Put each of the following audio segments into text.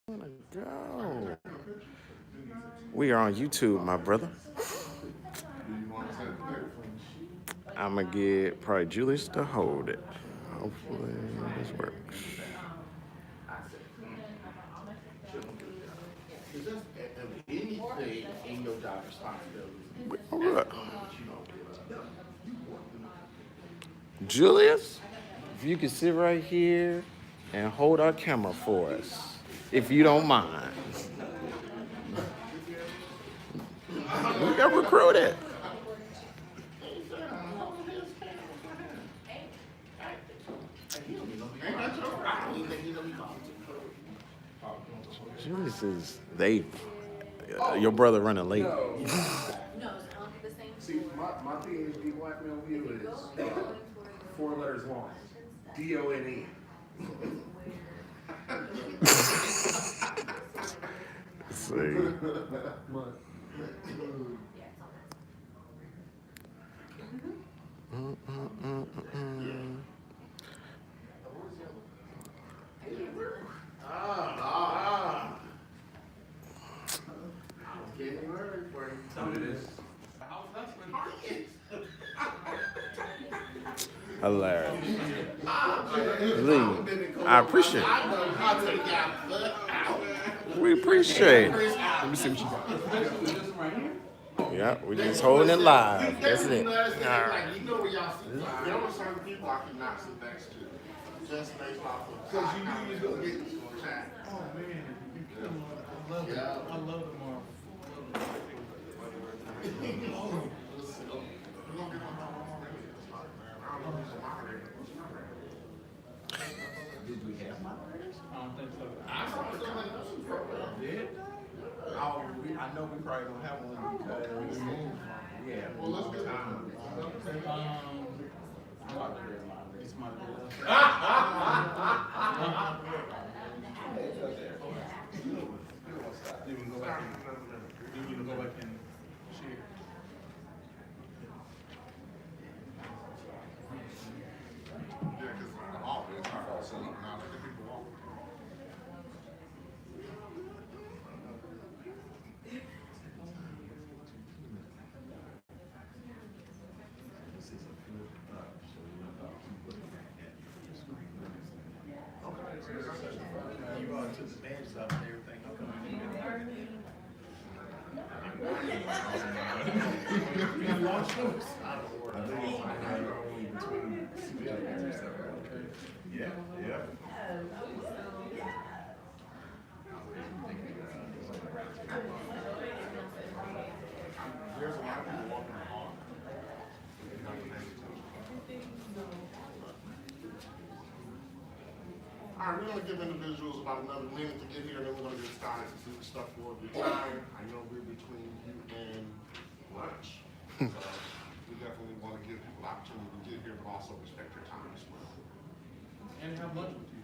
Go. We are on YouTube, my brother. I'm gonna get probably Julius to hold it. Hopefully this works. Is this anything in your job responsibility? All right. Julius, if you can sit right here and hold our camera for us, if you don't mind. We got recruited. Julius is your brother running late. See, my PhD blackmail view is 4 letters long. DONE. Let's see. Getting ready for you. Some of this. Hilarious. Lee, I appreciate it. We appreciate it. Let me see what you got. Yeah, we just holding it live. That's it. All right. You know where y'all sit. There were certain people I could not sit next to. Just based off of. Because you knew you was going to get this chat. Oh, man. I love it. I love it more. Did we have moderators? I don't think so. Did? Oh, I know we probably don't have one because yeah. Well, let's get time. It's my You can go back and share. Yeah, because the office, I fall asleep now. Look at people walking. You took the badges off and everything. I'm coming in. Yeah, yeah. There's a lot of people walking the hall. All right, we're going to give individuals about another minute to get here, and then we're going to get started to see the stuff for your time. I know we're between you and lunch. So we definitely want to give people the opportunity to get here, but also respect your time as well. And have lunch with you.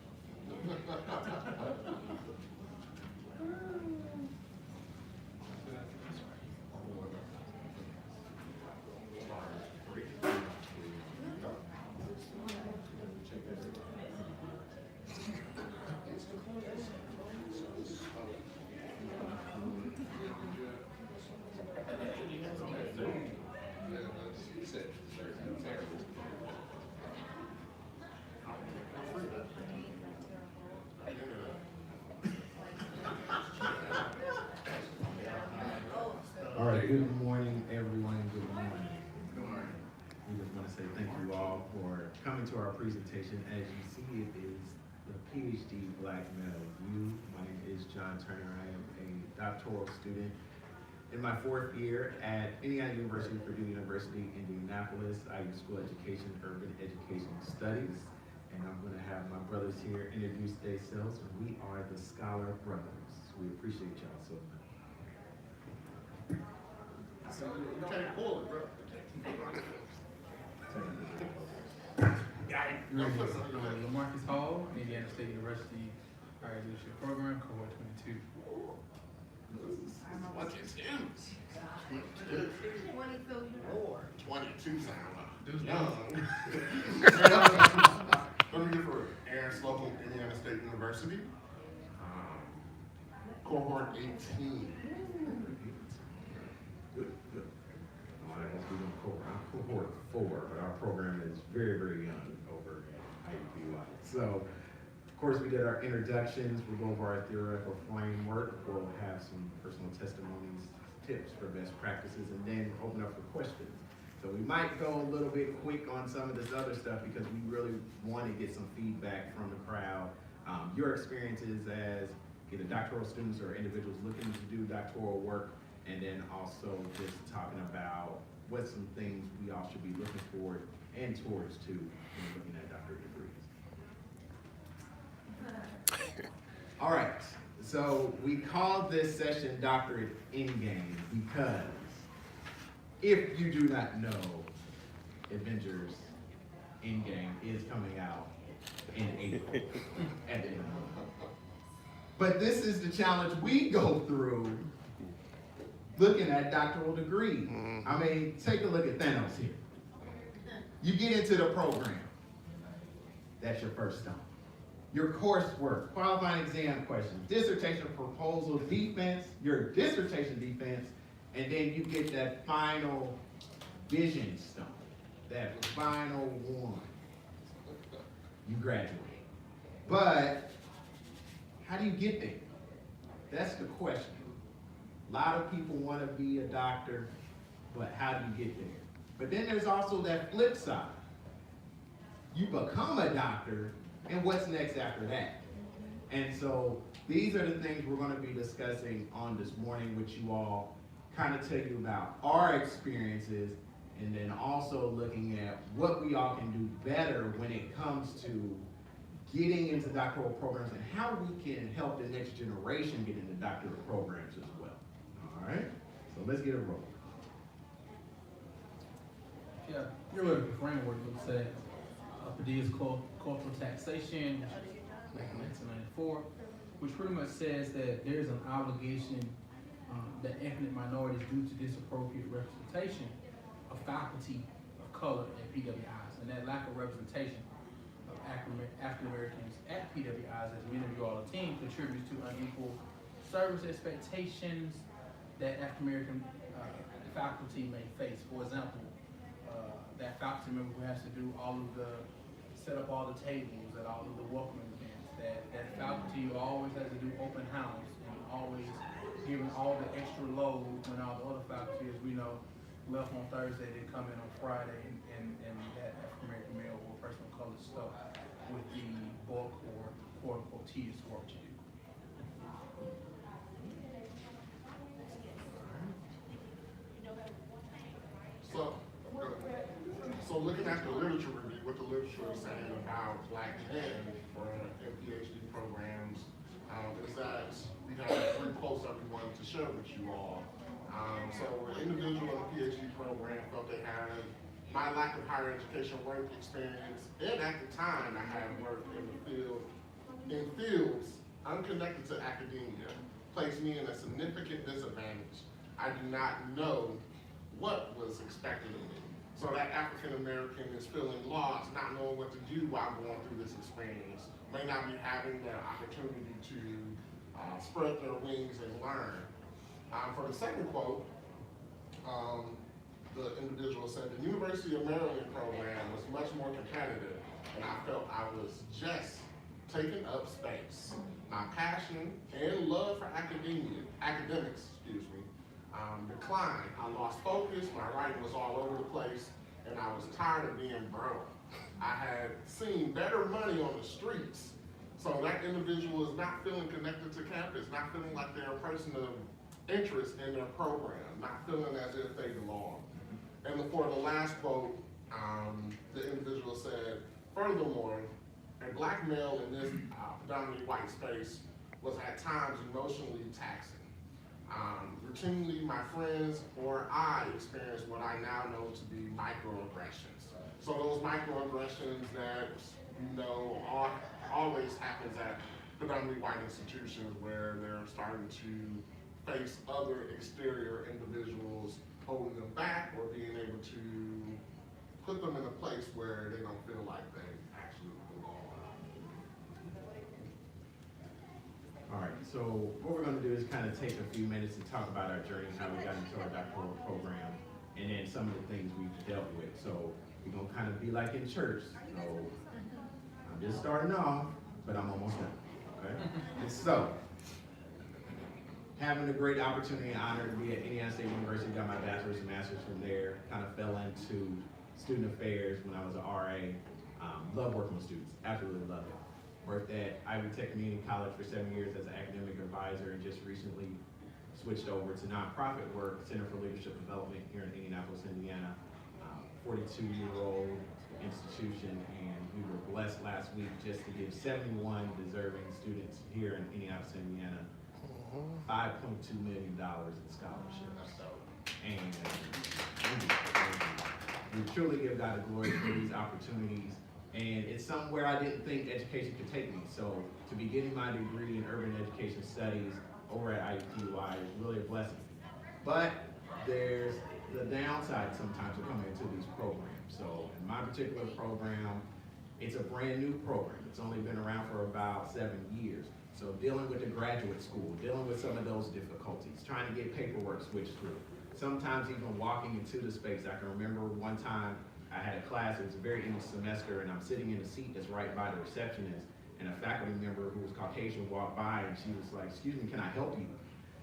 All right, good morning, everyone. Good morning. We just want to say thank you all for coming to our presentation. As you see, it is the PhD Black Male View. My name is John Turner. I am a doctoral student in my 4th year at Indiana University, Purdue University, Indianapolis. I use school education, urban education studies. And I'm going to have my brothers here introduce themselves. We are the Scholar Brothers. We appreciate y'all so much. You can't pull it, bro. Lamarcus Hall, Indiana State University Higher Leadership Program, Cohort 22. What is it? 22 sound young. Let me get for Aaron Slocum, Indiana State University. cohort 18. Good, good. I guess we're doing cohort 4, but our program is very, very young over at IUPUI. So, of course, we did our introductions. We'll go over our theoretical framework. We'll have some personal testimonies, tips for best practices, and then open up for questions. So we might go a little bit quick on some of this other stuff because we really want to get some feedback from the crowd. Your experiences as either doctoral students or individuals looking to do doctoral work, and then also just talking about what some things we all should be looking forward and towards to when looking at doctorate degrees. All right, so we called this session Doctorate Endgame because if you do not know, Avengers Endgame is coming out in April at the end of the month. But this is the challenge we go through looking at doctoral degrees. I mean, take a look at Thanos here. You get into the program. That's your first stop. Your coursework, qualifying exam questions, dissertation proposal defense, your dissertation defense, and then you get that final vision stone, that final one. You graduate. But how do you get there? That's the question. A lot of people want to be a doctor, but how do you get there? But then there's also that flip side. You become a doctor, and what's next after that? And so these are the things we're going to be discussing on this morning with you all, kind of tell you about our experiences, and then also looking at what we all can do better when it comes to getting into doctoral programs and how we can help the next generation get into doctoral programs as well. All right, so let's get it rolling. Yeah, theoretical framework looks at Padilla's cultural taxation, back in 1994, which pretty much says that there is an obligation that ethnic minorities do to disappropriate representation of faculty of color at PWIs, and that lack of representation of African Americans at PWIs, as many of you all attend, contributes to unequal service expectations that African American faculty may face. For example, that faculty member who has to do set up all the tables at all of the welcoming events, that faculty who always has to do open house and always giving all the extra load when all the other faculty, as we know, left on Thursday, they come in on Friday, and that African American male or person of color stuff with the bulk or quote unquote tedious work to do. So looking at the literature review, what the literature is saying about Black men for in PhD programs is that we have 3 quotes that we wanted to share with you all. So an individual in a PhD program felt they had my lack of higher education work experience, and at the time I had worked in fields unconnected to academia, placed me in a significant disadvantage. I do not know what was expected of me. So that African American is feeling lost, not knowing what to do while going through this experience, may not be having the opportunity to spread their wings and learn. For the second quote, the individual said, the University of Maryland program was much more competitive, and I felt I was just taking up space. My passion and love for academics, declined. I lost focus, my writing was all over the place, and I was tired of being broke. I had seen better money on the streets, so that individual is not feeling connected to campus, not feeling like they're a person of interest in their program, not feeling as if they belong. And for the last quote, the individual said, furthermore, a Black male in this predominantly white space was at times emotionally taxing. Routinely, my friends or I experienced what I now know to be microaggressions. So those microaggressions that always happens at predominantly white institutions where they're starting to face other exterior individuals holding them back or being able to put them in a place where they don't feel like they actually belong. All right, so what we're gonna do is kind of take a few minutes to talk about our journey, how we got into our doctoral program, and then some of the things we've dealt with. So we're gonna kind of be like in church. So I'm just starting off, but I'm almost done, okay? So, having a great opportunity and honor to be at Indiana State University, got my bachelor's and master's from there, kind of fell into student affairs when I was an RA. Love working with students, absolutely love it. Worked at Ivy Tech Community College for 7 years as an academic advisor and just recently switched over to nonprofit work, Center for Leadership Development here in Indianapolis, Indiana. 42-year-old institution, and we were blessed last week just to give 71 deserving students here in Indianapolis, Indiana, $5.2 million in scholarships. And we truly give God the glory for these opportunities. And it's somewhere I didn't think education could take me. So to be getting my degree in urban education studies over at IUPUI is really a blessing. But there's the downside sometimes of coming into these programs. So in my particular program, it's a brand new program. It's only been around for about 7 years. So dealing with the graduate school, dealing with some of those difficulties, trying to get paperwork switched through. Sometimes even walking into the space. I can remember one time I had a class, it was a very end semester, and I'm sitting in a seat that's right by the receptionist, and a faculty member who was Caucasian walked by, and she was like, "Excuse me, can I help you?"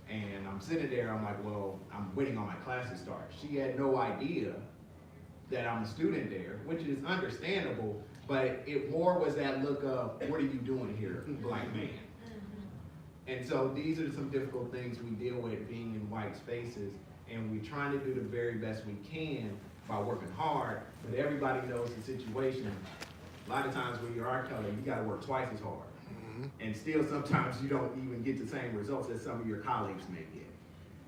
And I'm sitting there, I'm like, well, I'm waiting on my class to start. She had no idea that I'm a student there, which is understandable, but it more was that look of, what are you doing here, black man? And so these are some difficult things we deal with being in white spaces, and we're trying to do the very best we can by working hard, but everybody knows the situation. A lot of times when you're art color, you gotta work twice as hard. And still sometimes you don't even get the same results that some of your colleagues may get.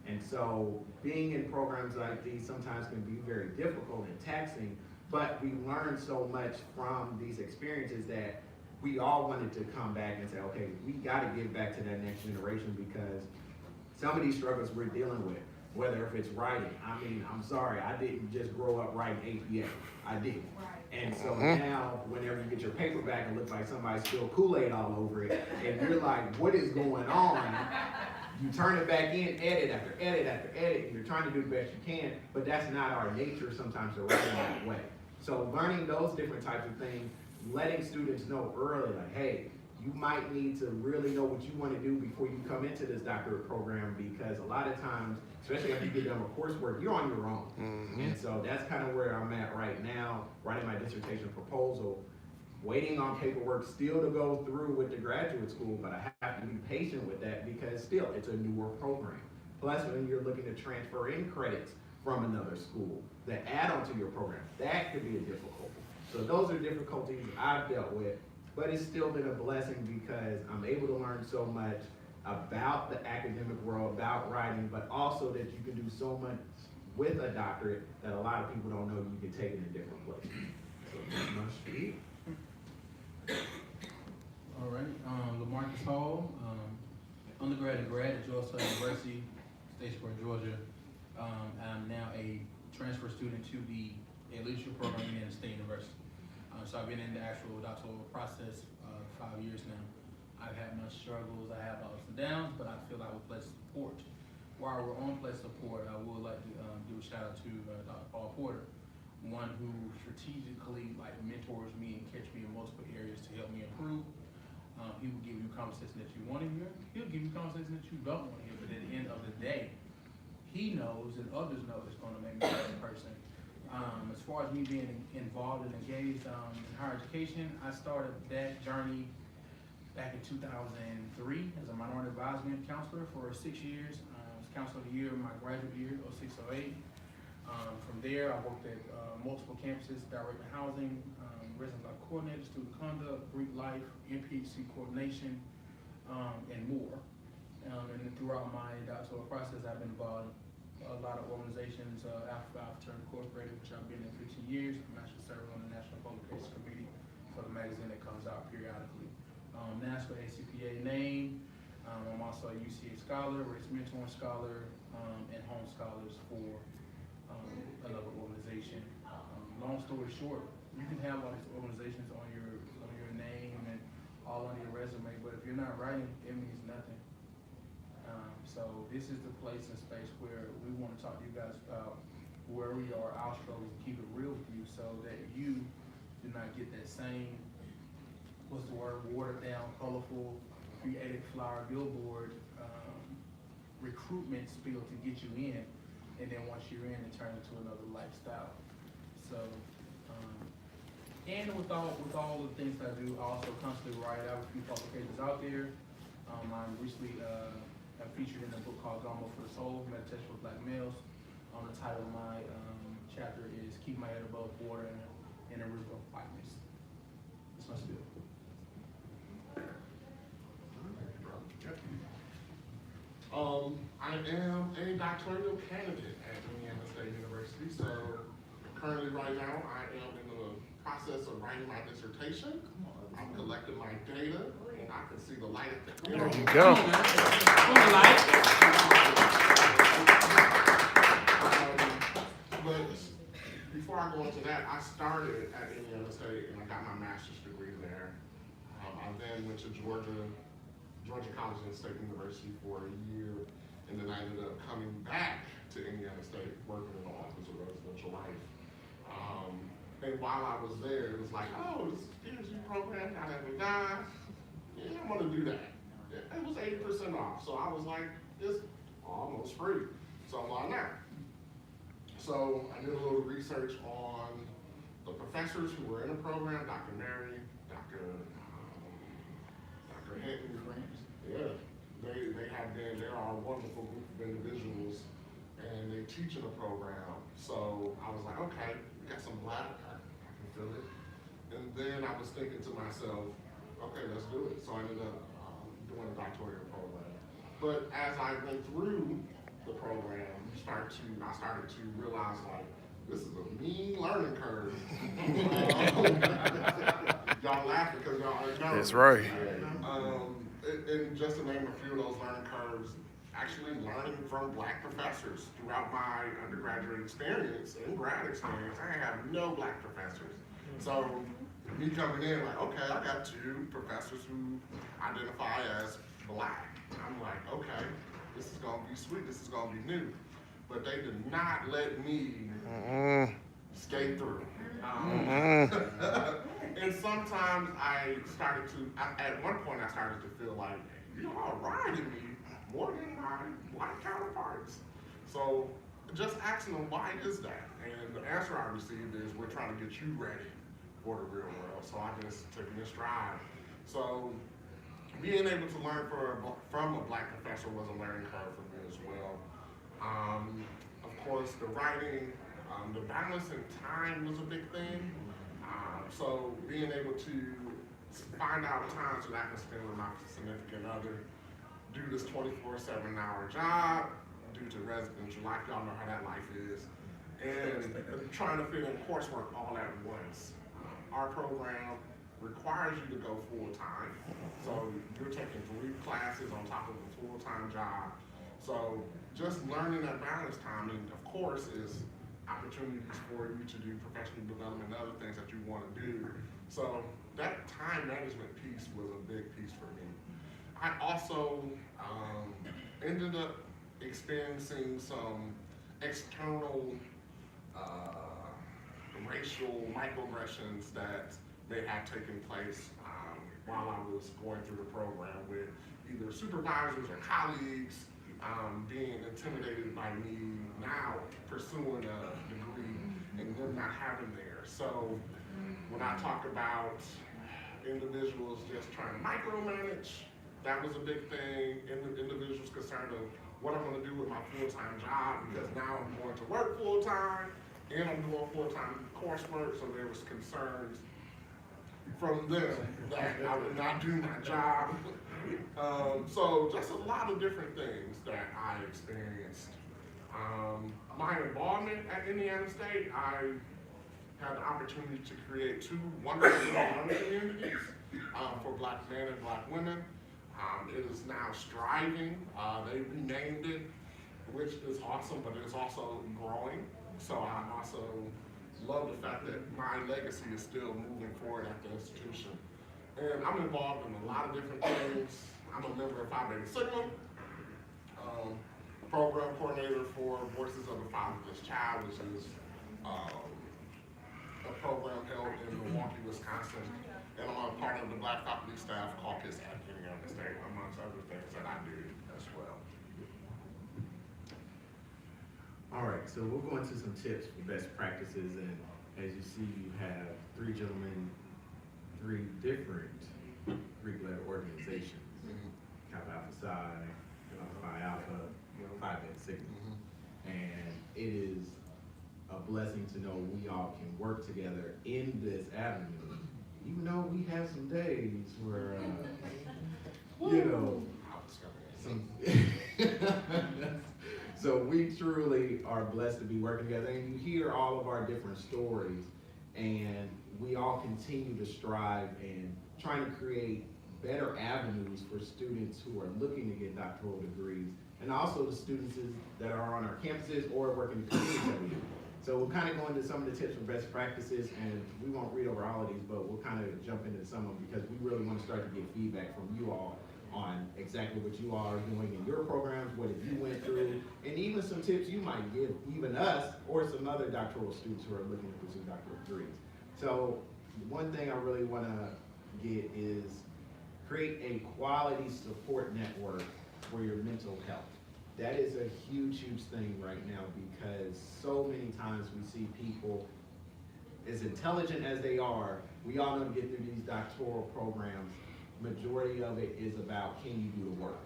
And so being in programs like these sometimes can be very difficult and taxing, but we learn so much from these experiences that we all wanted to come back and say, okay, we gotta give back to that next generation, because some of these struggles we're dealing with, whether if it's writing, I mean, I'm sorry, I didn't just grow up writing APA, I didn't. And so now, whenever you get your paper back and look like somebody spilled Kool-Aid all over it, and you're like, what is going on? You turn it back in, edit after edit after edit, and you're trying to do the best you can, but that's not our nature sometimes to write in that way. So learning those different types of things, letting students know early, like, hey, you might need to really know what you want to do before you come into this doctorate program, because a lot of times, especially after you get done with coursework, you're on your own. And so that's kind of where I'm at right now, writing my dissertation proposal, waiting on paperwork still to go through with the graduate school, but I have to be patient with that because still, it's a newer program. Plus, when you're looking to transfer in credits from another school that add on to your program, that could be a difficulty. So those are difficulties I've dealt with, but it's still been a blessing because I'm able to learn so much about the academic world, about writing, but also that you can do so much with a doctorate that a lot of people don't know you can take it in different places. So that's my speak. All right, LaMarcus Hall, undergrad and grad at Georgetown University, Statesboro, Georgia. I'm now a transfer student to the leadership program at Indiana State University. So I've been in the actual doctoral process 5 years now. I've had my struggles, I have ups and downs, but I feel like with place support. While we're on place support, I would like to give a shout out to Dr. Paul Porter, one who strategically mentors me and catch me in multiple areas to help me improve. He will give you conversation that you want to hear. He'll give you conversation that you don't want to hear, but at the end of the day, he knows and others know it's going to make me a better person. As far as me being involved and engaged in higher education, I started that journey back in 2003 as a minority advisement counselor for 6 years. I was counselor of the year in my graduate year, 06-08. From there, I worked at multiple campuses, direct housing, resident life coordinator, student conduct, Greek life, NPHC coordination, and more. And then throughout my doctoral process, I've been involved in a lot of organizations. After I've turned incorporated, which I've been in 15 years, I'm actually serving on the National Publications Committee for the magazine that comes out periodically. National ACPA name. I'm also a UCA scholar, Race Mentoring Scholar, and Home Scholars for another organization. Long story short, you can have all these organizations on your name and all on your resume, but if you're not writing, it means nothing. So this is the place and space where we want to talk to you guys about where we are, our struggles, and keep it real with you so that you do not get that same, what's the word, watered down, colorful, creative flower billboard recruitment spiel to get you in, and then once you're in, it turns into another lifestyle. So, and with all the things that I do, I also constantly write. I have a few publications out there. I'm recently I'm featured in a book called Gumbo for the Soul, Meditation for Black Males. The title of my chapter is Keep My Head Above Water in a River of Whiteness. That's my spiel. I am a doctoral candidate at Indiana State University, so currently right now I am in the process of writing my dissertation. I'm collecting my data, and I can see the light at the end. There you go. But before I go into that, I started at Indiana State and I got my master's degree there. I then went to Georgia College and State University for a year, and then I ended up coming back to Indiana State, working in the Office of Residential Life. And while I was there, it was like, oh, this PhD program, now that we're done, yeah, I'm gonna do that. It was 80% off, so I was like, it's almost free. So why not? So I did a little research on the professors who were in the program, Dr. Mary, Dr. Hinton. Yeah, they are a wonderful group of individuals, and they teach in the program. So I was like, okay, we got some black, I can feel it. And then I was thinking to myself, okay, let's do it. So I ended up doing a doctoral program. But as I went through the program, I started to realize, like, this is a mean learning curve. Y'all laughing because y'all already know. That's right. And just to name a few of those learning curves, actually learning from black professors. Throughout my undergraduate experience and grad experience, I have no black professors. So me coming in like, okay, I got two professors who identify as black. I'm like, okay, this is gonna be sweet, this is gonna be new. But they did not let me skate through. And sometimes at one point I started to feel like, y'all riding me more than my white counterparts. So just asking them, why is that? And the answer I received is, we're trying to get you ready for the real world. So I just took it in stride. So being able to learn from a black professor was a learning curve for me as well. Of course, the writing, the balance in time was a big thing. So being able to find out times that I can spend with my significant other, do this 24/7 hour job, due to residential life, y'all know how that life is, and trying to fit in coursework all at once. Our program requires you to go full-time, so you're taking 3 classes on top of a full-time job. So just learning that balance time, and of course, is opportunities for you to do professional development and other things that you want to do. So that time management piece was a big piece for me. I also ended up experiencing some external racial microaggressions that may have taken place while I was going through the program, with either supervisors or colleagues being intimidated by me now pursuing a degree and them not having theirs. So when I talk about individuals just trying to micromanage, that was a big thing. Individuals concerned of what I'm going to do with my full-time job, because now I'm going to work full-time and I'm doing full-time coursework, so there was concerns from them that I would not do my job. So just a lot of different things that I experienced. My involvement at Indiana State, I had the opportunity to create 2 wonderful learning communities for black men and black women. It is now striving. They renamed it, which is awesome, but it's also growing. So I also love the fact that my legacy is still moving forward at the institution. And I'm involved in a lot of different things. I'm a member of Phi Beta Sigma, program coordinator for Voices of the Fatherless Child, which is a program held in Milwaukee, Wisconsin. And I'm a part of the Black Faculty Staff Caucus at Indiana State, amongst other things that I do as well. All right, so we'll go into some tips for best practices, and as you see, you have three gentlemen, three different Greek letter organizations: Kappa Alpha Psi, Phi Alpha, Phi Beta Sigma. And it is a blessing to know we all can work together in this avenue, even though we have some days where, you know, so we truly are blessed to be working together, and you hear all of our different stories, and we all continue to strive and trying to create better avenues for students who are looking to get doctoral degrees, and also the students that are on our campuses or work in the community that we do. So we'll kind of go into some of the tips for best practices, and we won't read over all of these, but we'll kind of jump into some of them because we really want to start to get feedback from you all on exactly what you all are doing in your programs, what you went through, and even some tips you might give even us or some other doctoral students who are looking to pursue doctoral degrees. So one thing I really want to get is create a quality support network for your mental health. That is a huge, huge thing right now because so many times we see people, as intelligent as they are, we all know to get through these doctoral programs, majority of it is about can you do the work.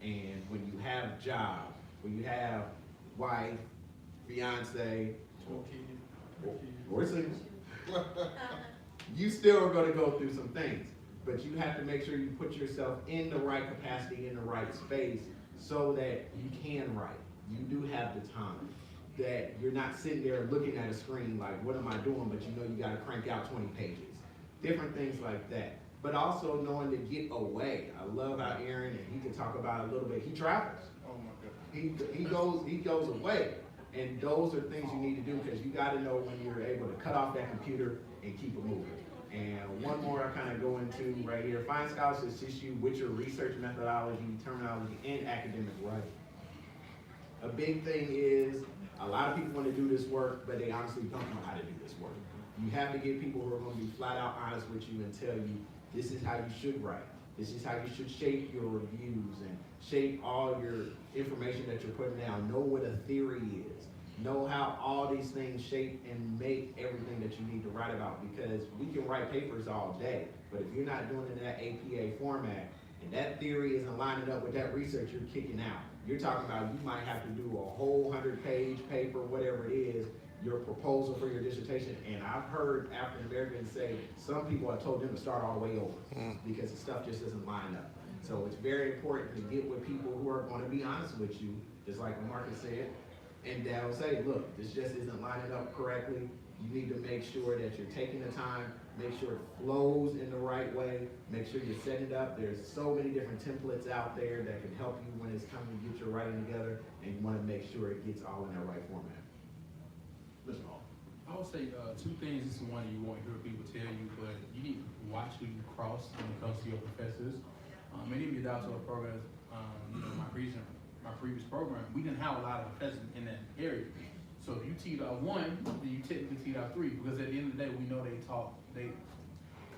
And when you have job, when you have wife, fiance, or single, you still are going to go through some things. But you have to make sure you put yourself in the right capacity, in the right space, so that you can write. You do have the time. That you're not sitting there looking at a screen like, what am I doing? But you know you got to crank out 20 pages. Different things like that. But also knowing to get away. I love how Aaron, and he can talk about it a little bit, he travels. Oh my goodness. He goes away. And those are things you need to do because you got to know when you're able to cut off that computer and keep it moving. And one more I kind of go into right here. Find scholarships issue with your research methodology, terminology, and academic writing. A big thing is a lot of people want to do this work, but they honestly don't know how to do this work. You have to get people who are going to be flat out honest with you and tell you this is how you should write. This is how you should shape your reviews and shape all your information that you're putting down. Know what a theory is. Know how all these things shape and make everything that you need to write about, because we can write papers all day, but if you're not doing it in that APA format and that theory isn't lining up with that research you're kicking out, you're talking about you might have to do a whole 100-page paper, whatever it is, your proposal for your dissertation. And I've heard African Americans say some people have told them to start all the way over because the stuff just doesn't line up. So it's very important to get with people who are going to be honest with you, just like Marcus said. And they'll say, look, this just isn't lining up correctly. You need to make sure that you're taking the time, make sure it flows in the right way, make sure you're setting it up. There's so many different templates out there that can help you when it's time to get your writing together, and you want to make sure it gets all in the right format. Mr. Hall. I would say two things. This is one you won't hear people tell you, but you need to watch who you cross when it comes to your professors. Many of your doctoral programs, my previous program, we didn't have a lot of professors in that area. So if you teed out one, then you technically teed out three, because at the end of the day, we know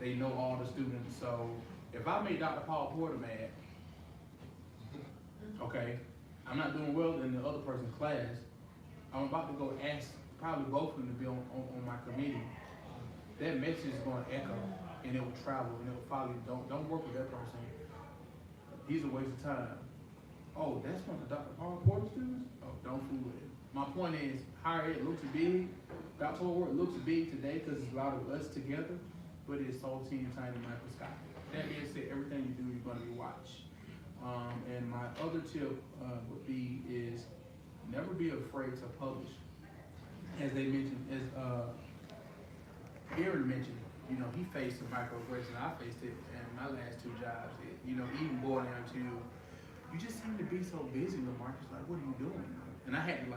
they know all the students. So if I made Dr. Paul Porter mad, okay, I'm not doing well in the other person's class, I'm about to go ask probably both of them to be on my committee. That message is going to echo, and it will travel, and it will follow you. Don't work with that person. He's a waste of time. Oh, that's one of Dr. Paul Porter students? Oh, don't fool with it. My point is, higher ed looks big. Doctoral work looks big today because it's a lot of us together, but it's so teeny tiny microscopic. That being said, everything you do, you're going to be watched. And my other tip would be is never be afraid to publish. As they mentioned, as Aaron mentioned, he faced some microaggression. I faced it in my last two jobs. Even boiling down to, you just seem to be so busy, Marcus. Like, what are you doing? And I had to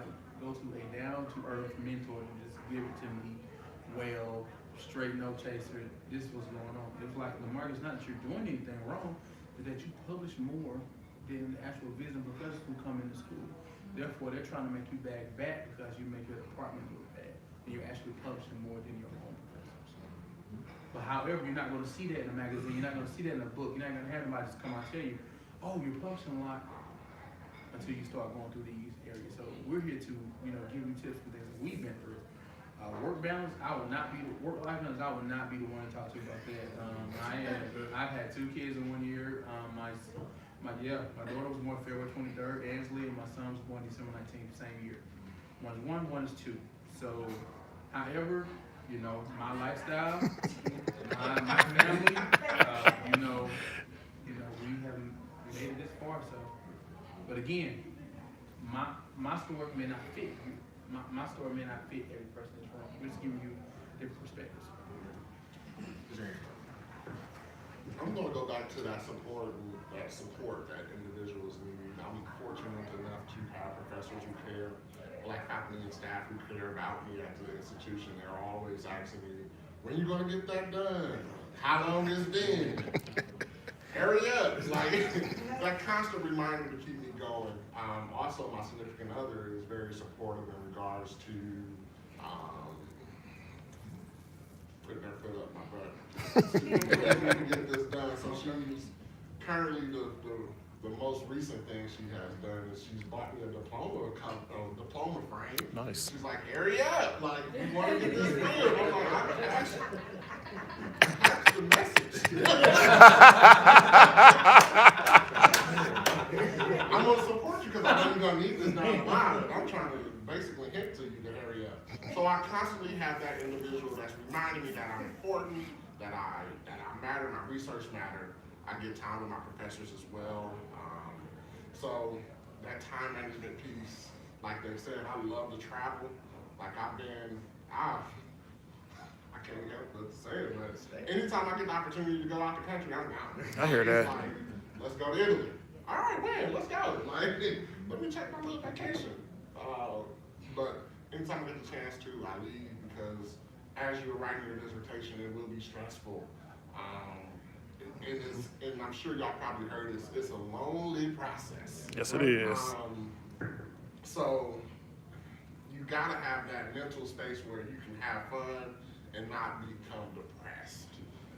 go to a down-to-earth mentor to just give it to me well, straight no chaser. This was going on. It was like, Lamar, it's not that you're doing anything wrong, but that you publish more than the actual visiting professors who come into school. Therefore, they're trying to make you back because you make your department look bad, and you're actually publishing more than your own professors. But however, you're not going to see that in a magazine. You're not going to see that in a book. You're not going to have anybody just come out and tell you, oh, you're publishing a lot, until you start going through these areas. So we're here to, give you tips for things that we've been through. Work balance, I would not be work-life balance. I would not be the one to talk to you about that. I've had 2 kids in 1 year. My daughter was born February 23rd, Ansley, and my son was born December 19th, same year. One's 1, one is 2. So, however, my lifestyle, my family, we haven't made it this far. So, but again, my story may not fit you. My story may not fit every person in this room. We're just giving you different perspectives. I'm going to go back to that support that individuals need. I'm fortunate enough to have professors who care, Black faculty and staff who care about me at the institution. They're always asking me, when are you going to get that done? How long has it been? Hurry up. That constant reminder to keep me going. Also, my significant other is very supportive in regards to putting their foot up my butt. To get this done. So she's currently the most recent thing she has done is she's bought me a diploma frame. Nice. She's like, hurry up! You want to get this filled? I'm like, that's the message. I'm gonna support you because I know you're gonna need this down the line. I'm trying to basically hint to you to hurry up. So I constantly have that individual that's reminding me that I'm important, that I matter, my research matter. I get time with my professors as well. So that time management piece, like they said, I love to travel. I can't help but say it, but anytime I get the opportunity to go out the country, I'm down. I hear that. Let's go to Italy. All right, man, let's go. Let me check my little vacation. But anytime I get the chance to, I leave because as you're writing your dissertation, it will be stressful. And I'm sure y'all probably heard this, it's a lonely process. Yes, it is. So you gotta have that mental space where you can have fun and not become depressed.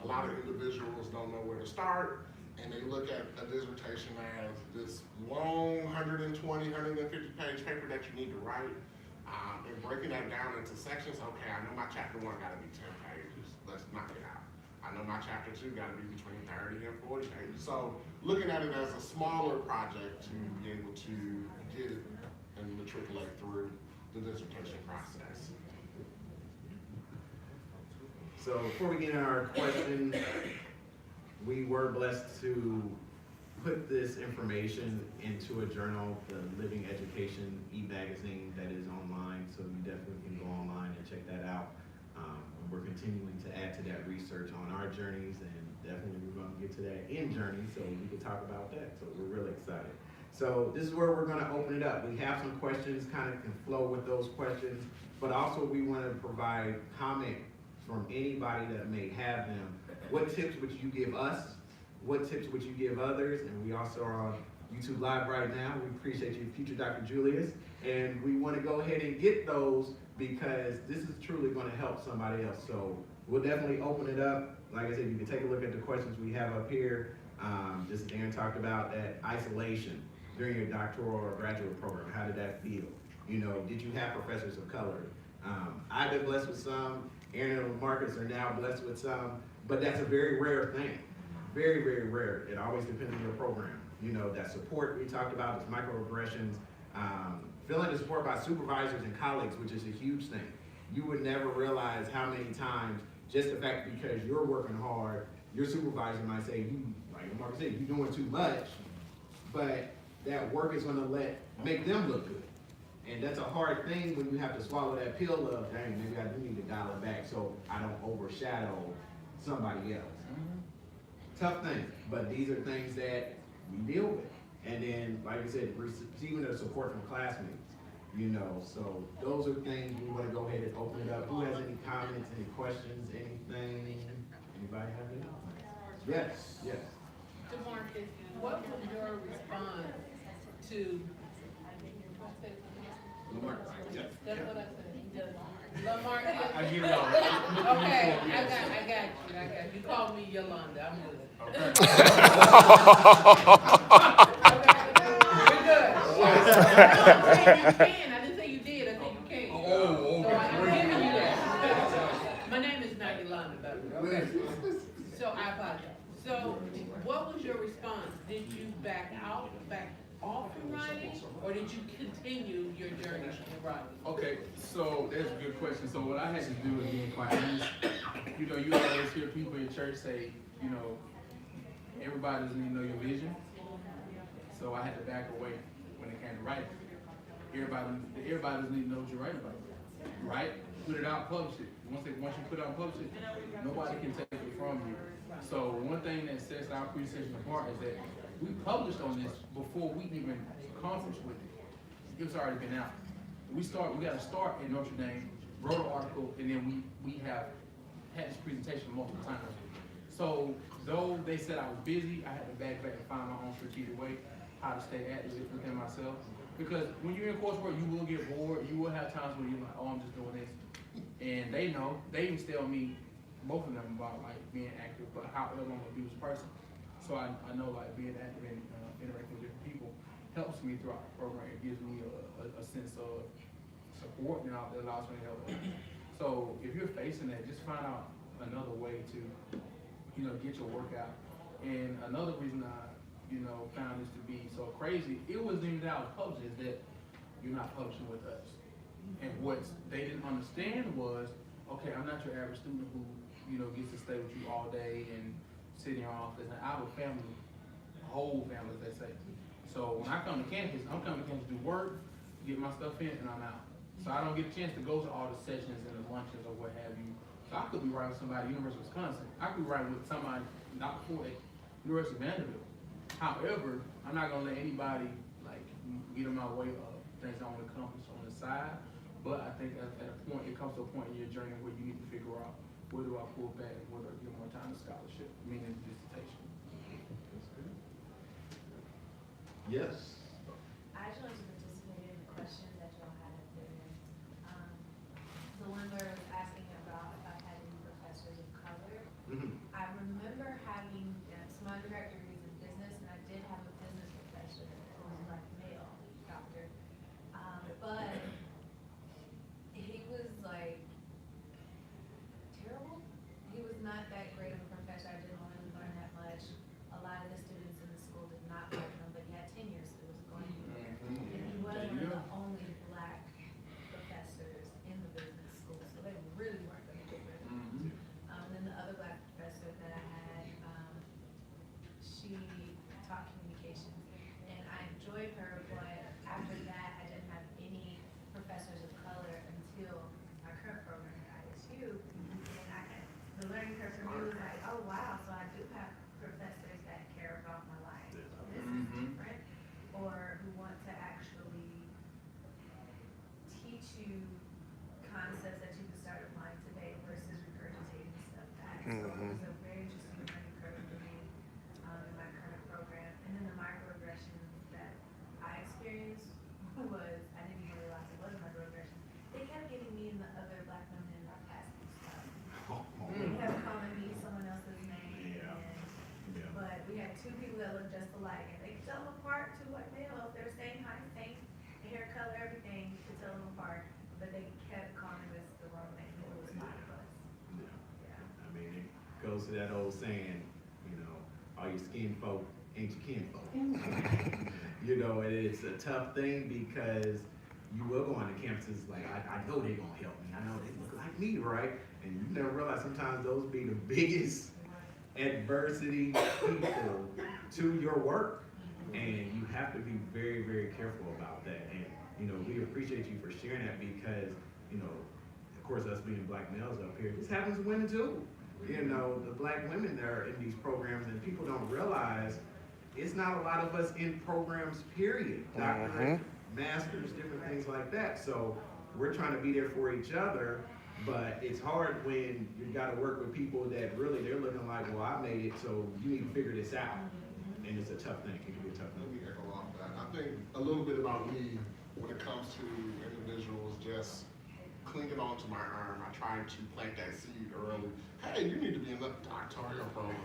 A lot of individuals don't know where to start, and they look at a dissertation as this long 120, 150 page paper that you need to write, and breaking that down into sections. Okay, I know my chapter 1 gotta be 10 pages. Let's knock it out. I know my chapter 2 gotta be between 30 and 40 pages. So looking at it as a smaller project to be able to get it and matriculate through the dissertation process. So before we get into our question, we were blessed to put this information into a journal, the Living Education e-magazine that is online, so you definitely can go online and check that out. We're continuing to add to that research on our journeys, and definitely we're going to get to that end journey, so we can talk about that. So we're really excited. So this is where we're going to open it up. We have some questions, kind of can flow with those questions, but also we want to provide comment from anybody that may have them. What tips would you give us? What tips would you give others? And we also are on YouTube Live right now. We appreciate you, future Dr. Julius. And we want to go ahead and get those because this is truly going to help somebody else. So we'll definitely open it up. Like I said, you can take a look at the questions we have up here. Just as Aaron talked about, that isolation during your doctoral or graduate program. How did that feel? Did you have professors of color? I've been blessed with some. Aaron and Marcus are now blessed with some. But that's a very rare thing. Very, very rare. It always depends on your program. That support we talked about, is microaggressions, feeling the support by supervisors and colleagues, which is a huge thing. You would never realize how many times, just the fact because you're working hard, your supervisor might say, like Marcus said, you're doing too much, but that work is gonna make them look good. And that's a hard thing when you have to swallow that pill of, dang, maybe I do need to dial it back so I don't overshadow somebody else. Tough things, but these are things that we deal with. And then, like I said, receiving the support from classmates. You know, so those are things we want to go ahead and open it up. Who has any comments, any questions, anything? Anybody have any? Yes, yes. DeMarcus, what was your response to? That's what I said. LaMarcus. I get it all. Okay, I got you. You called me Yolanda. I'm good. Okay. We're good. I didn't say you did. I said you can. Oh, So I'm giving you that. My name is not Yolanda, by the way. Okay. So I apologize. So what was your response? Did you back off from writing, or did you continue your journey in writing? Okay, so that's a good question. So what I had to do is being quite honest. You know, you always hear people in church say, you know, everybody doesn't need to know your vision. So I had to back away when it came to writing. Everybody doesn't need to know what you're writing about. Right? Put it out, publish it. Once you put it out and publish it, nobody can take it from you. So one thing that sets our presentation apart is that we published on this before we even conferenced with it. It was already been out. We got to start in Notre Dame, wrote an article, and then we have had this presentation multiple times. So though they said I was busy, I had to back and find my own strategic way how to stay active within myself. Because when you're in coursework, you will get bored. You will have times where you're like, oh, I'm just doing this. And they know, they even tell me, both of them, about like being active, but however I'm gonna be as a person. So I know like being active and interacting with different people helps me throughout the program. It gives me a sense of support and it allows me to help others. So if you're facing that, just find out another way to, you know, get your work out. And another reason I, you know, found this to be so crazy, it wasn't even that I was publishing, is that you're not publishing with us. And what they didn't understand was, okay, I'm not your average student who, you know, gets to stay with you all day and sit in your office. And I have a family, a whole family, as they say. So when I come to campus, I'm coming to campus to do work, get my stuff in, and I'm out. So I don't get a chance to go to all the sessions and the lunches or what have you. So I could be writing with somebody at University of Wisconsin. I could be writing with somebody, Dr. Ford at University of Vanderbilt. However, I'm not gonna let anybody like get in my way of things I want to accomplish on the side. But I think at a point, it comes to a point in your journey where you need to figure out, where do I pull back and where do I give more time to scholarship, meaning dissertation. Yes. I just wanted to participate in the question that y'all had there. The one where it was asking about if I had any professors of color. Mm-hmm. I remember having, so my undergraduate degree is in business, and I did have a business professor who was a black male doctor. But he was like terrible. He was not that great of a professor. I didn't really learn that much. A lot of the students in the school did not like him, but he had tenure, so it was going to be there. And he was one of the only black professors in the business school, so they really weren't going to get rid of him. And then the other black professor that I had, she taught communications, and I enjoyed her, but after that, I didn't have any professors of color until my current program at ISU. And the learning curve for me was like, oh wow, so I do have professors that care about my life. This is different. Or who want to actually teach you concepts that you can start applying today versus regurgitating stuff back. So it was a very interesting learning curve for me in my current program. And then the microaggressions that I experienced was, I didn't even realize it was microaggressions. They kept getting me and the other black women in our class stuff. They kept calling me someone else's name. But we had two people that looked just alike, and they could tell them apart, two white males. They were same height, same hair color, everything. You could tell them apart, but they kept calling us the wrong name. It was five of us. Yeah. I mean, it goes to that old saying, you know, all your skin folk ain't your kin folk. You know, and it's a tough thing because you will go on the campuses like, I know they're gonna help me. I know they look like me, right? And you never realize sometimes those be the biggest adversity people to your work. And you have to be very, very careful about that. And, you know, we appreciate you for sharing that because, you know, of course, us being black males up here, this happens to women too. You know, the black women that are in these programs, and people don't realize it's not a lot of us in programs, period. Doctorate, masters, different things like that. So we're trying to be there for each other, but it's hard when you gotta work with people that really, they're looking like, well, I made it, so you need to figure this out. And it's a tough thing, it can be a tough Let thing. me echo off that. I think a little bit about me when it comes to individuals just clinging onto my arm. I try to plant that seed early. Hey, you need to be in the doctoral program.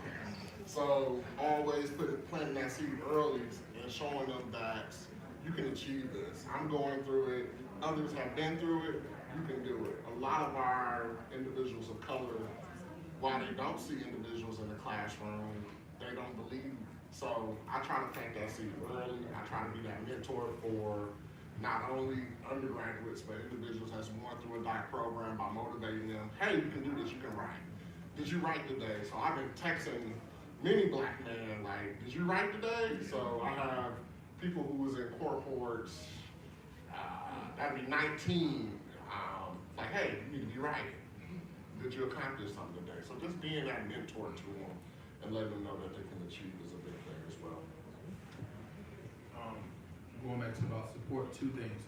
So always planting that seed early and showing them that you can achieve this. I'm going through it. Others have been through it. You can do it. A lot of our individuals of color, while they don't see individuals in the classroom, they don't believe. So I try to plant that seed early. I try to be that mentor for not only undergraduates, but individuals that's going through a doc program by motivating them. Hey, you can do this, you can write. Did you write today? So I've been texting many black men, like, did you write today? So I have people who was in cohorts, that'd be 19, like, hey, you need to be writing. Did you accomplish something today? So just being that mentor to them and letting them know that they can achieve is a big thing as well. Going back to about support, two things.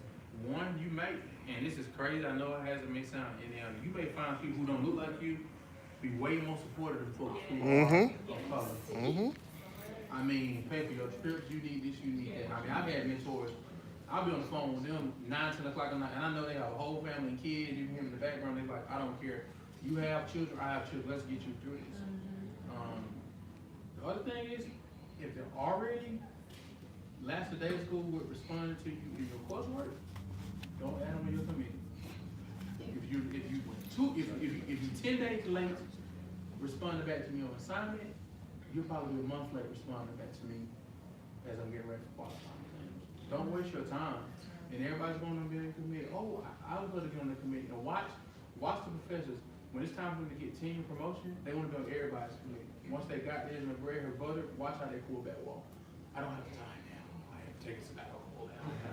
One, you may, and this is crazy, I know it hasn't made sound in there, you may find people who don't look like you be way more supportive than folks who are of color. I mean, pay for your trips, you need this, you need that. I mean, I've had mentors, I'll be on the phone with them 9, 10 o'clock at night, and I know they have a whole family and kids, you can hear them in the background, they're like, I don't care. You have children, I have children, let's get you through this. The other thing is, if they're already last day of school with responding to you in your coursework, don't add them in your committee. If you 10 days late responding back to me on assignment, you'll probably be a month late responding back to me as I'm getting ready for qualifying exams. Don't waste your time. And everybody's going to be in the committee. Oh, I was going to be on the committee. And watch the professors. When it's time for them to get tenure promotion, they want to be on everybody's committee. Once they got theirs and bread or butter, watch how they pull back wall. I don't have time now. I have to take a sabbatical.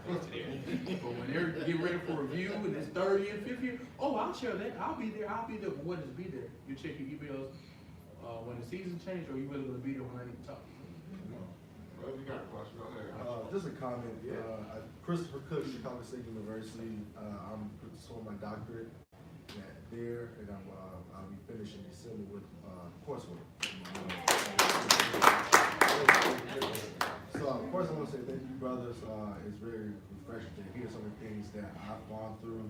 But when they're getting ready for review and it's 3rd year, 5th year, oh, I'll share that. I'll be there. But what is be there? You check your emails when the season changes, or you really going to be there when I need to talk to you? Well, you got a question, go ahead. Just a comment. Christopher Cook, Chicago State University. I'm pursuing my doctorate there, and I'll be finishing December with coursework. So, of course, I want to say thank you, brothers. It's very refreshing to hear some of the things that I've gone through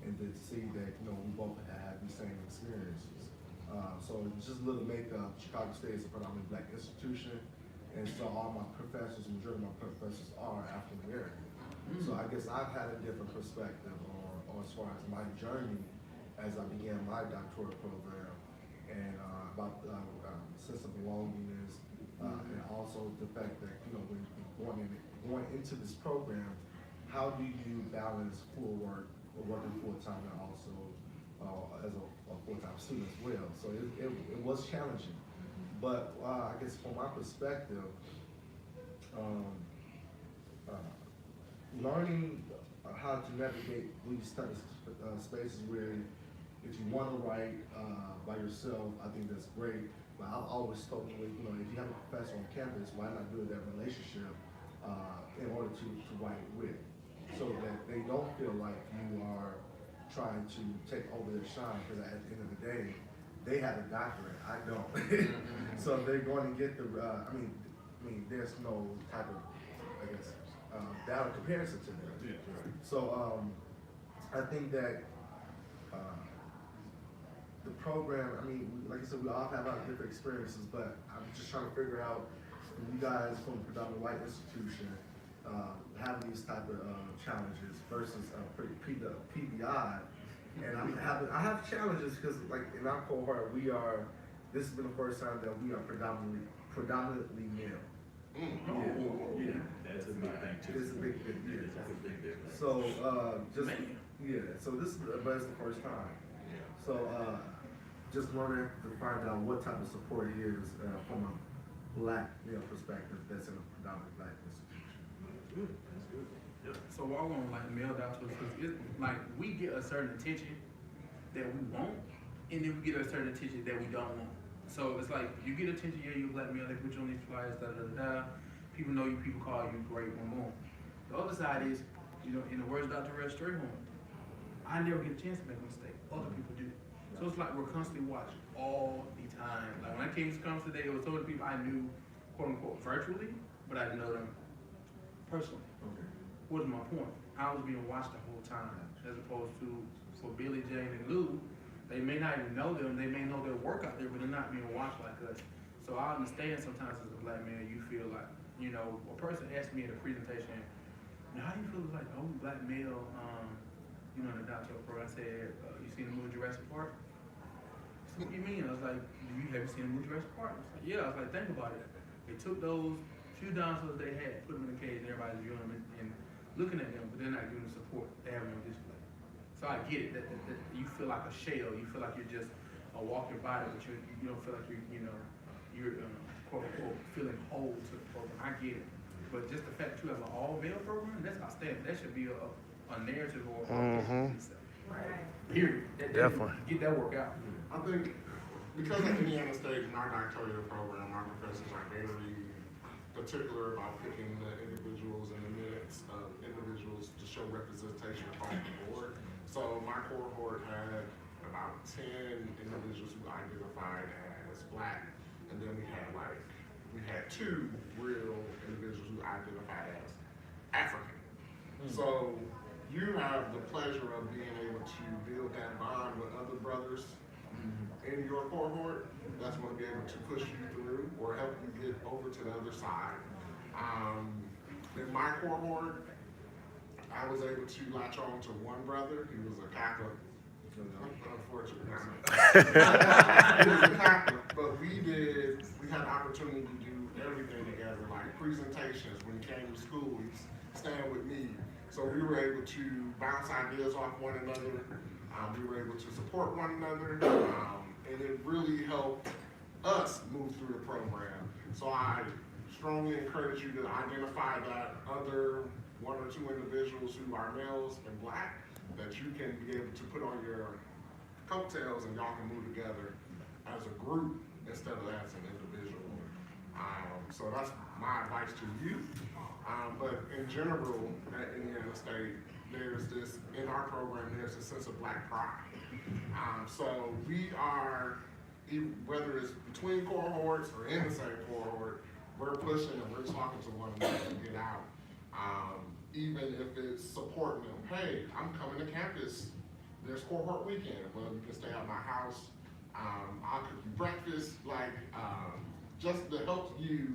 and to see that, we both have the same experiences. So, just a little makeup, Chicago State is a predominantly black institution, and so all my professors, majority of my professors are African American. So, I guess I've had a different perspective on as far as my journey as I began my doctoral program, and about sense of belongingness, and also the fact that when going into this program, how do you balance full work or working full time and also as a full time student as well? So it was challenging, but I guess from my perspective, learning how to navigate these type of spaces where if you want to write by yourself, I think that's great. But I've always told them, if you have a professor on campus, why not build that relationship in order to write with, so that they don't feel like you are trying to take over their shine. Because at the end of the day, they have a doctorate, I don't. So they're going to get the. I mean, there's no type of, data comparison to them. So I think that. The program, like I said, we all have our different experiences, but I'm just trying to figure out, you guys from a predominantly white institution having these type of challenges versus PBI, and I have challenges because, like, in our cohort, this has been the first time that we are predominantly male. That's a big thing too. It's a big thing. That's a big difference. So so this is the first time. So just wondering to find out what type of support it is from a black perspective that's in a predominantly black institution. That's good. Yep. So we're all on like male doctors, because it's like we get a certain attention that we want, and then we get a certain attention that we don't want. So it's like you get attention, you're a black male, they put you on these flyers, da da da da. People know you, people call you, great, boom boom. The other side is You know, in the words of Dr. Strayhorn, I never get a chance to make a mistake. Other people do. So it's like we're constantly watching all the time. Like when I came to this conference today, it was so many people I knew, quote unquote, virtually, but I didn't know them personally. Okay. What was my point? I was being watched the whole time, as opposed to for Billy, Jane, and Lou, they may not even know them, they may know their work out there, but they're not being watched like us. So I understand sometimes as a black man, you feel like, you know, a person asked me in a presentation, how do you feel like the only black male, you know, in the Doctoral program? I said, you seen the movie Jurassic Park? So what do you mean? I was like, have you seen the movie Jurassic Park? I was like, yeah. I was like, think about it. They took those few dinosaurs they had, put them in a cage, and everybody's viewing them and looking at them, but they're not giving them support. They have them on display. So I get it, that you feel like a shell. You feel like you're just a walking body, but you don't feel like you're quote unquote feeling whole to the program. I get it. But just the fact that you have an all-male program, that's outstanding. That should be a narrative or a itself. Right. Period. Definitely. Get that work out. I think because at Indiana State, in our doctoral program, our professors are very particular about picking the individuals and the minutes of individuals to show representation across the board. So my cohort had about 10 individuals who identified as black, and then we had 2 real individuals who identified as African. So you have the pleasure of being able to build that bond with other brothers in your cohort that's going to be able to push you through or help you get over to the other side. In my cohort, I was able to latch on to one brother. He was a Catholic. Unfortunately, he was a Catholic, but we had the opportunity to do everything together, like presentations. When he came to school, he'd stand with me. So we were able to bounce ideas off one another. We were able to support one another, and it really helped us move through the program. So I strongly encourage you to identify that other 1 or 2 individuals who are males and black that you can be able to put on your coattails, and y'all can move together as a group instead of as an individual. So that's my advice to you. But in general, at Indiana State, there's this, in our program, there's a sense of black pride. So we are, whether it's between cohorts or in the same cohort, we're pushing and we're talking to one another to get out. Even if it's supporting them, hey, I'm coming to campus, there's cohort weekend. Well, you can stay at my house. I'll cook you breakfast, just to help you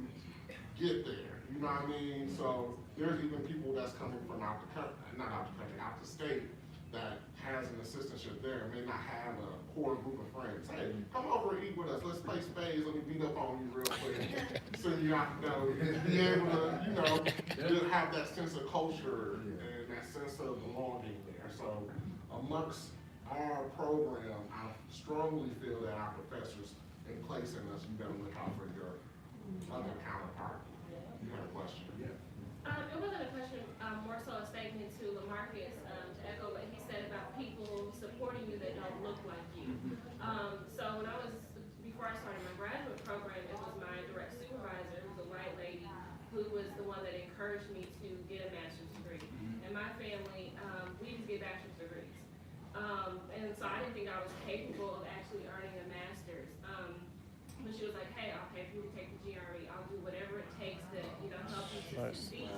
get there. You know what I mean? So there's even people that's coming from out the state that has an assistantship there and may not have a core group of friends. Hey, come over and eat with us. Let's play spades. Let me beat up on you real quick. So you have to know, be able to, just have that sense of culture and that sense of belonging there. So amongst our program, I strongly feel that our professors in placing us, you better look out for your other counterpart. You had a question? Yeah. It wasn't a question, more so a statement to Lamarcus, to echo what he said about people supporting you that don't look like you. So before I started my graduate program, it was my direct supervisor, who was a white lady, who was the one that encouraged me to get a master's degree. And my family, we just get bachelor's degrees. And so I didn't think I was capable of actually earning a master's. But she was like, hey, I'll pay for you to take the GRE. I'll do whatever it takes to, help you to succeed.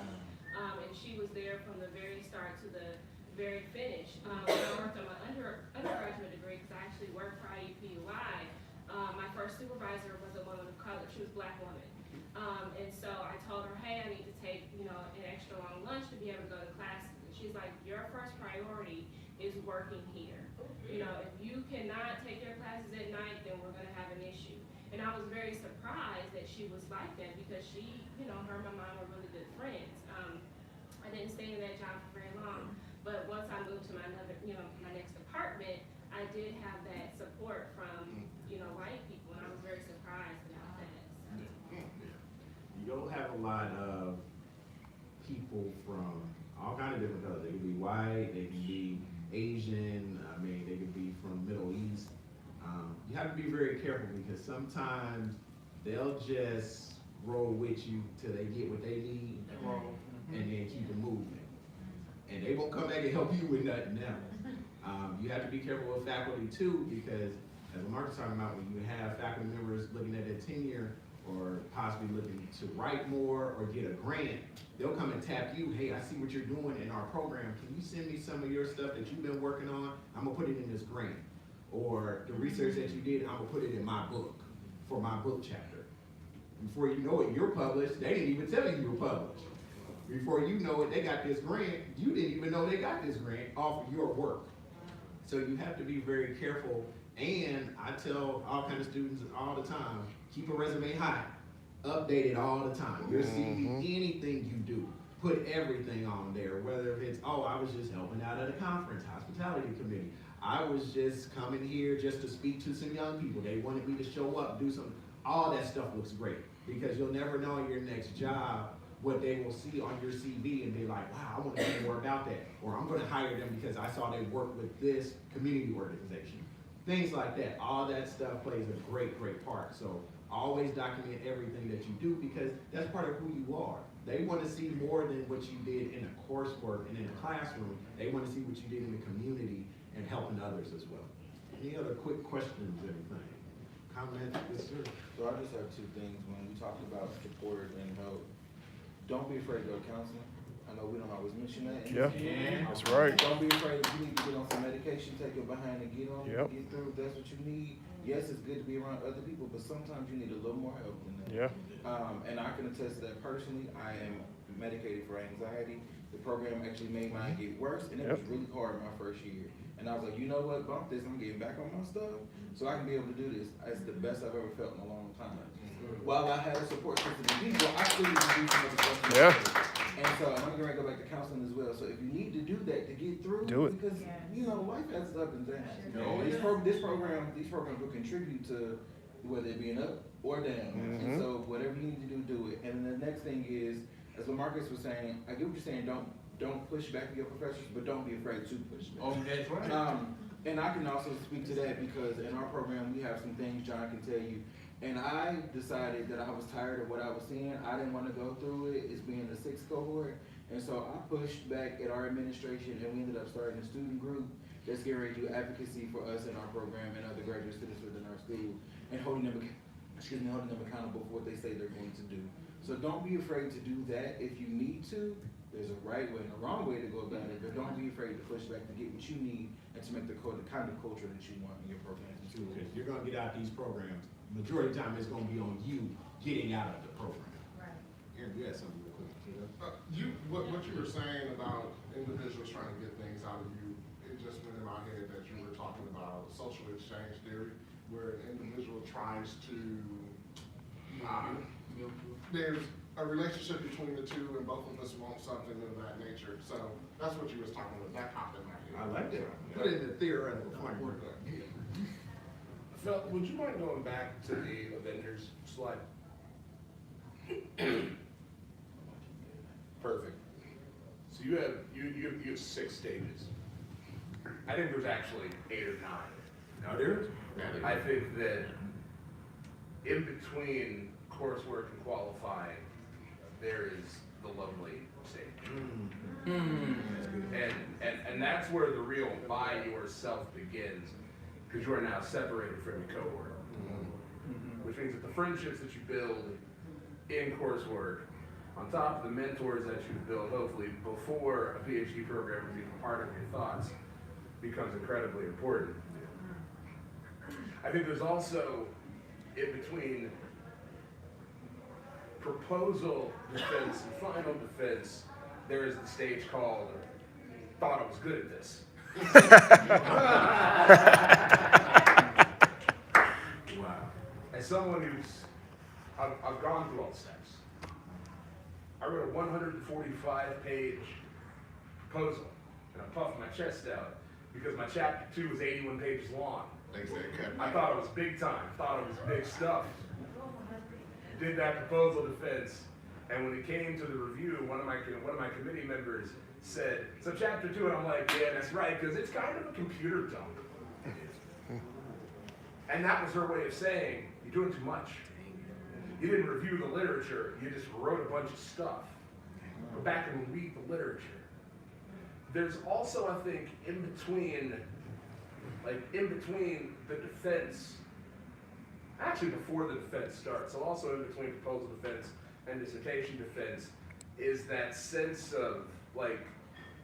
And she was there from the very start to the very finish. When I worked on my undergraduate degree, because I actually worked for IUPUI, my first supervisor was a woman of color. She was a black woman. And so I told her, hey, I need to take, an extra long lunch to be able to go to classes. And she's like, your first priority is working here. If you cannot take your classes at night, then we're going to have an issue. And I was very surprised that she was like that because she, her and my mom were really good friends. I didn't stay in that job for very long, but once I moved to my next department, I did have that support from, white people, and I was very surprised about that. You don't have a lot of people from all kinds of different colors. They can be white, they can be Asian, they can be from Middle East. You have to be very careful because sometimes they'll just roll with you till they get what they need and then keep it moving. and they won't come back and help you with nothing else. You have to be careful with faculty too, because as Mark was talking about, when you have faculty members looking at their tenure or possibly looking to write more or get a grant, they'll come and tap you, hey, I see what you're doing in our program. Can you send me some of your stuff that you've been working on? I'm gonna put it in this grant. Or the research that you did, I'm gonna put it in my book, for my book chapter. Before you know it, you're published. They didn't even tell you were published. Before you know it, they got this grant. You didn't even know they got this grant off of your work. So you have to be very careful. And I tell all kinds of students all the time, keep a resume hot, update it all the time. Your CV, anything you do, put everything on there, whether it's, oh, I was just helping out at a conference, hospitality committee. I was just coming here just to speak to some young people. They wanted me to show up, do something. All that stuff looks great because you'll never know in your next job what they will see on your CV and be like, wow, I want to know more about that. Or I'm going to hire them because I saw they work with this community organization. Things like that. All that stuff plays a great, great part. So always document everything that you do because that's part of who you are. They want to see more than what you did in a coursework and in a classroom. They want to see what you did in the community and helping others as well. Any other quick questions, anything? Comment? Yes, sir. So I just have two things. When we talked about support and help, don't be afraid to go to counseling. I know we don't always mention that. Yeah, that's right. Don't be afraid if you need to get on some medication, take it behind and get on it, Yep. get through. If that's what you need. Yes, it's good to be around other people, but sometimes you need a little more help than that. Yeah. And I can attest to that personally. I am medicated for anxiety. The program actually made mine get worse, and it was really hard my first year. And I was like, you know what, bump this, I'm getting back on my stuff, so I can be able to do this. It's the best I've ever felt in a long time. While I had a support system in people, I still need to do some other stuff. Yeah. And so I'm gonna go back to counseling as well. So if you need to do that to get through, Do it. because you know life has its up and downs. These programs will contribute to whether it being up or down. And so whatever you need to do it. And then the next thing is, as Lamarcus was saying, I get what you're saying. Don't push back at your professors, but don't be afraid to push back. Oh, that's right. And I can also speak to that because in our program we have some things John can tell you. And I decided that I was tired of what I was seeing. I didn't want to go through it. It's being the 6th cohort. And so I pushed back at our administration and we ended up starting a student group that's getting ready to do advocacy for us in our program and other graduate students within our school and holding them accountable for what they say they're going to do. So don't be afraid to do that if you need to. There's a right way and a wrong way to go about it, but don't be afraid to push back to get what you need and to make the kind of culture that you want in your program. Because you're going to get out these programs. Majority of the time, it's going to be on you getting out of the program. Right. Aaron, you had something real quick. What you were saying about individuals trying to get things out of you, it just went in my head that you were talking about social exchange theory, where an individual tries to, there's a relationship between the two and both of us want something of that nature. So that's what you was talking about, that popped in my head. I like that. Put it in the theoretical framework. Phil, would you mind going back to the Avengers slide? Perfect. So you have 6 stages. I think there's actually 8 or 9. Now there is. I think that in between coursework and qualifying, there is the lovely stage. And that's where the real by yourself begins, because you are now separated from your cohort. Which means that the friendships that you build in coursework, on top of the mentors that you build, hopefully before a PhD program is even part of your thoughts, becomes incredibly important. I think there's also, in between proposal defense and final defense, there is the stage called thought I was good at this. Wow. As someone who's, I've gone through all the steps. I wrote a 145-page proposal, and I puffed my chest out because my chapter 2 was 81 pages long. I thought it was big time, thought it was big stuff. Did that proposal defense, and when it came to the review, one of my committee members said, so chapter 2, and I'm like, yeah, that's right, because it's kind of a computer dump. And that was her way of saying, you're doing too much. You didn't review the literature, you just wrote a bunch of stuff. Go back and read the literature. there's also, I think, in between the defense, actually before the defense starts, so also in between proposal defense and dissertation defense, is that sense of, like,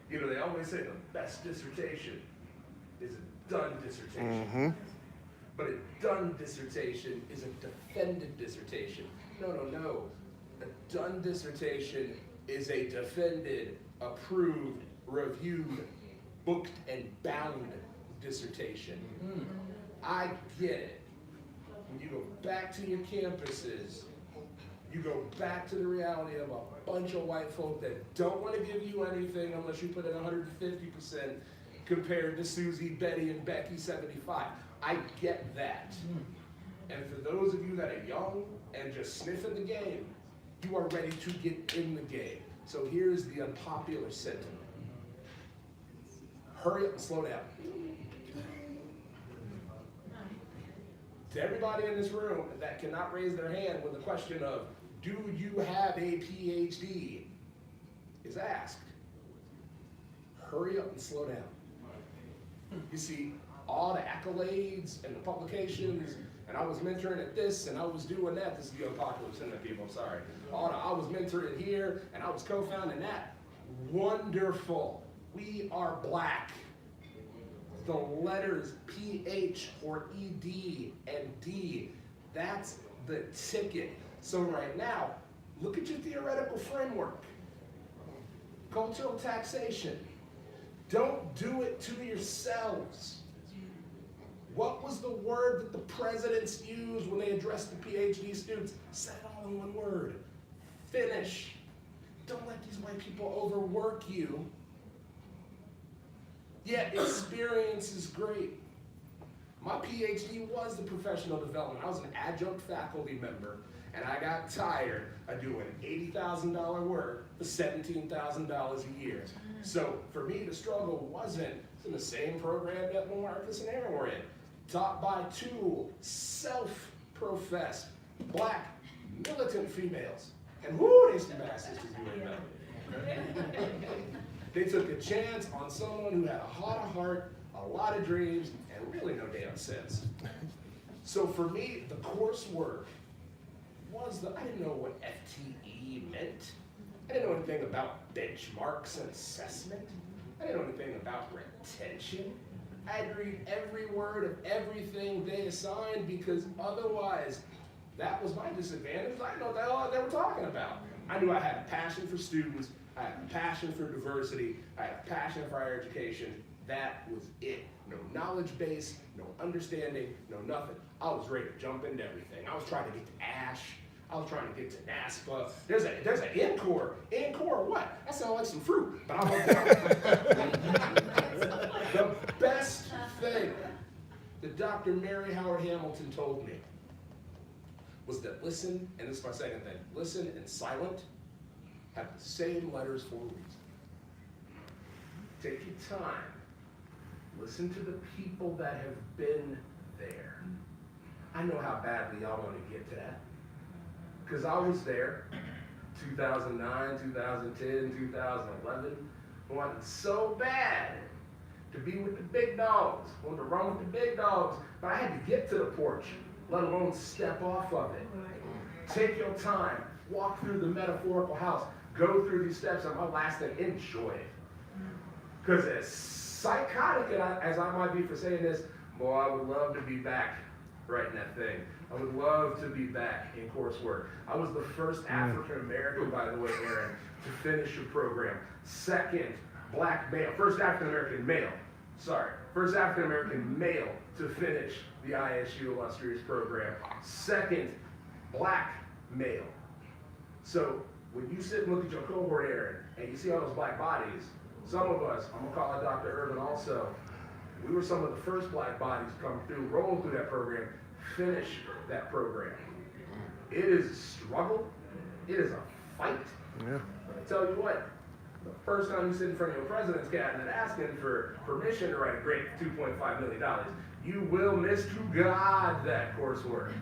you know, they always say the best dissertation is a done dissertation. But a done dissertation is a defended dissertation. No. A done dissertation is a defended, approved, reviewed, booked, and bound dissertation. I get it. When you go back to your campuses, you go back to the reality of a bunch of white folk that don't want to give you anything unless you put in 150% compared to Susie, Betty, and Becky 75. I get that. And for those of you that are young and just sniffing the game, you are ready to get in the game. So here's the unpopular sentiment. Hurry up and slow down. To everybody in this room that cannot raise their hand when the question of, do you have a PhD, is asked, hurry up and slow down. You see, all the accolades and the publications, and I was mentoring at this, and I was doing that. This is the unpopular sentiment, people, I'm sorry. I was mentoring here, and I was co-founding that. Wonderful. We are black. The letters PH or ED and D, that's the ticket. So right now, look at your theoretical framework. Cultural taxation. Don't do it to yourselves. What was the word that the presidents used when they addressed the PhD students? Said it all in one word. Finish. Don't let these white people overwork you. Yeah, experience is great. My PhD was the professional development. I was an adjunct faculty member, and I got tired of doing $80,000 work for $17,000 a year. So for me, the struggle wasn't in the same program that Marcus and Aaron were in, taught by two self-professed black militant females. And whoo, they some bad sisters you ain't know. They took a chance on someone who had a lot of heart, a lot of dreams, and really no damn sense. So for me, the coursework was I didn't know what FTE meant. I didn't know anything about benchmarks and assessment. I didn't know anything about retention. I had to read every word of everything they assigned because otherwise, that was my disadvantage. I didn't know what the hell they were talking about. I knew I had a passion for students. I had a passion for diversity. I had a passion for higher education. That was it. No knowledge base, no understanding, no nothing. I was ready to jump into everything. I was trying to get to ASH. I was trying to get to NASPA. There's an NCORE. NCORE what? That sounds like some fruit, but I was The best thing that Dr. Mary Howard Hamilton told me was that listen, and this is my second thing, listen and silent have the same letters for a reason. Take your time. Listen to the people that have been there. I know how badly y'all want to get to that. Because I was there, 2009, 2010, 2011, wanted so bad to be with the big dogs, wanted to run with the big dogs, but I had to get to the porch, let alone step off of it. Take your time, walk through the metaphorical house, go through these steps, and my last thing, enjoy it. Because as psychotic as I might be for saying this, boy, I would love to be back writing that thing. I would love to be back in coursework. I was the first African American, by the way, Aaron, to finish your program. Second black male, first African American male, first African American male to finish the ISU illustrious program. Second black male. So when you sit and look at your cohort, Aaron, and you see all those black bodies, some of us, I'm gonna call out Dr. Urban also, we were some of the first black bodies to come through, roll through that program, finish that program. It is a struggle. It is a fight. Yeah. But I tell you what, the first time you sit in front of your president's cabinet asking for permission to write a grant for $2.5 million, you will miss to God that coursework.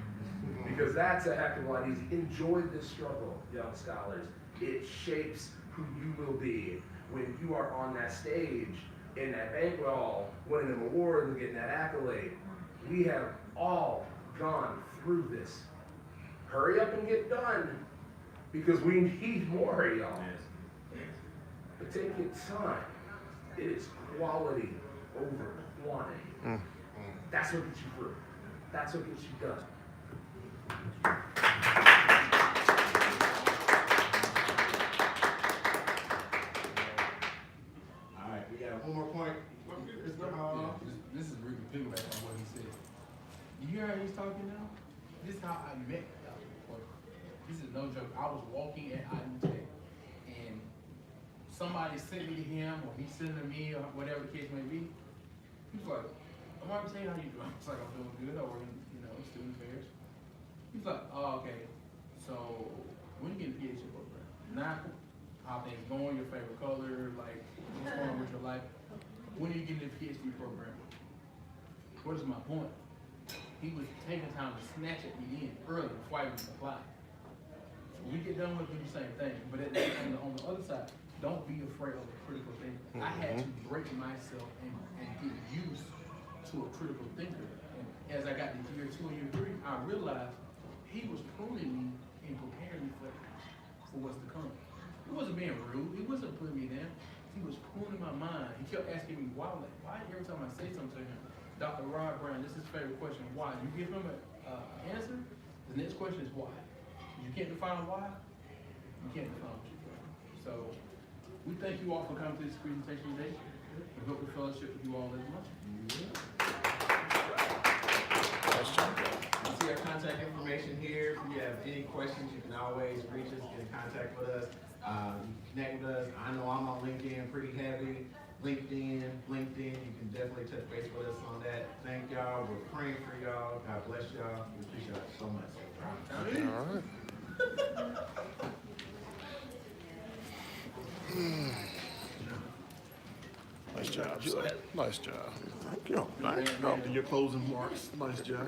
Because that's a heck of a lot easier. Enjoy this struggle, young scholars. It shapes who you will be when you are on that stage, in that banquet hall, winning them awards and getting that accolade. We have all gone through this. Hurry up and get done, because we need more, y'all. But take your time. It is quality over quantity. That's what gets you through. That's what gets you done. All right, we got one more point. This is really piggyback on what he said. You hear how he's talking now? This is how I met Dr. Porter. This is no joke. I was walking at IU Tech, and somebody sent me to him, or he sent to me, or whatever the case may be. He was like, I'm already saying how you doing. I was like, I'm doing good. I work in, student affairs. He's like, oh, okay. So when you get a PhD program, not how things going, your favorite color, like what's going on with your life. When are you getting a PhD program? What is my point? He was taking time to snatch at me in early before I even applied. So when we get done with it, do the same thing. But on the other side, don't be afraid of a critical thinker. I had to break myself and get used to a critical thinker. And as I got to year 2 and year 3, I realized he was pruning me and preparing me for what's to come. He wasn't being rude. He wasn't putting me down. He was pruning my mind. He kept asking me why. Like, why every time I say something to him, Dr. Rod Brown, this is his favorite question. Why? You give him an answer. The next question is why. You can't define why. You can't define what you think. So we thank you all for coming to this presentation today. We hope to fellowship with you all as much. You see our contact information here. If you have any questions, you can always reach us, get in contact with us. You can connect with us. I know I'm on LinkedIn pretty heavy. LinkedIn, you can definitely touch base with us on that. Thank y'all. We're praying for y'all. God bless y'all. We appreciate it so much. All right. Nice job, sir. Nice job. Thank you. After your closing remarks, nice job.